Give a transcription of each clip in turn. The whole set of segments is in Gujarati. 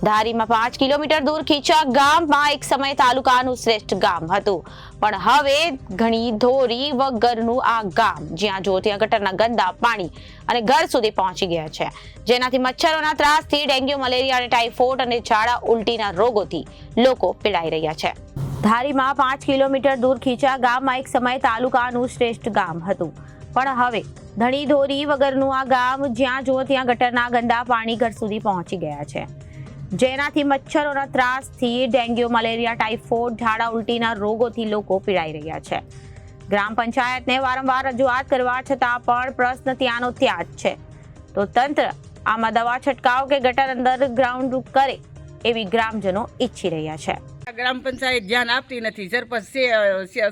ધારીમાં 5 કિલોમીટર દૂર ખીચા ગામમાં એક સમય તાલુકાનું શ્રેષ્ઠ ગામ હતું, પણ હવે ઘણી ધોરી વગરનું આ ગામ જ્યાં જો ત્યાં ગટરના ગંદા પાણી અને ઘર સુધી પહોંચી ગયા છે, જેનાથી મચ્છરોના ત્રાસથી ડેન્ગ્યુ, મલેરિયા અને ટાઇફોઇડ અને ઝાડા ઉલટીના રોગોથી લોકો પીડાઈ રહ્યા છે। ધારીમાં 5 કિલોમીટર દૂર ખીચા ગામમાં એક સમય તાલુકાનું શ્રેષ્ઠ ગામ હતું, પણ હવે ધણી ધોરી વગરનું આ ગામ જ્યાં જો ત્યાં ગટરના ગંદા પાણી ઘર સુધી પહોંચી ગયા છે, જેનાથી મચ્છરોના ત્રાસથી ડેન્ગ્યુ, મલેરિયા, ટાઇફોઇડ, ઝાડા ઉલટીના રોગોથી લોકો પીડાઈ રહ્યા છે। ગ્રામ પંચાયતને વારંવાર રજૂઆત કરવા છતાં પણ પ્રશ્ન ત્યાંનો ત્યાં જ છે, તો તંત્ર આમાં દવા છંટકાવ કે ગટર અંડરગ્રાઉન્ડ કરે એવી ગ્રામજનો ઈચ્છી રહ્યા છે। ગ્રામ પંચાયત ધ્યાન આપતી નથી।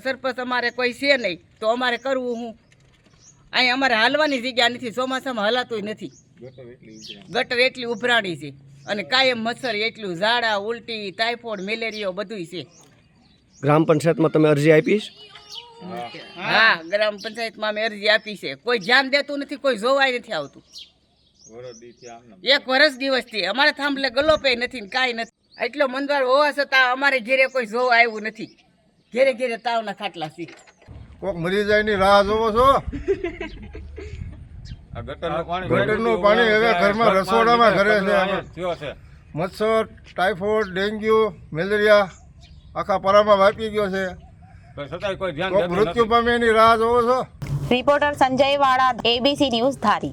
સરપંચ અમારે કોઈ છે નહીં, તો અમારે કરવું હું? અહીં અમારે હાલવાની જગ્યા નથી, ચોમાસામાં હલાતું નથી। ગટર એટલી ઉભરાણી છે અને કાયમ મચ્છર એટલું, ઝાડા ઉલટી, ટાઇફોઇડ, મેલેરિયો બધું છે। ગ્રામ પંચાયતમાં તમે અરજી આપી છે? હા, ગ્રામ પંચાયતમાં અમે અરજી આપી છે, કોઈ ધ્યાન દેતું નથી, કોઈ જોવાય નથી આવતું। 1 વર્ષ દિવસથી અમારે થાંભલે ગલોપે નથી ને કાંઈ નથી। એટલો મંદવાર હોવા છતાં અમારે ઘેરે કોઈ જોવા આવ્યું નથી। ઘેરે ઘેરે તાવના ખાટલા છે। કોક મરી જાય ની રાહ જોવો છો? ગટરનું પાણી હવે ઘરમાં રસોડામાં ઘરે છે। મચ્છર, ટાઇફોઇડ, ડેન્ગ્યુ, મેલેરિયા આખા પરામાં વ્યાપી ગયો છે। કોક મૃત્યુ પામે એની રાહ જોવો છો? રિપોર્ટર સંજય વાળા, ABC ન્યૂઝ, ધારી।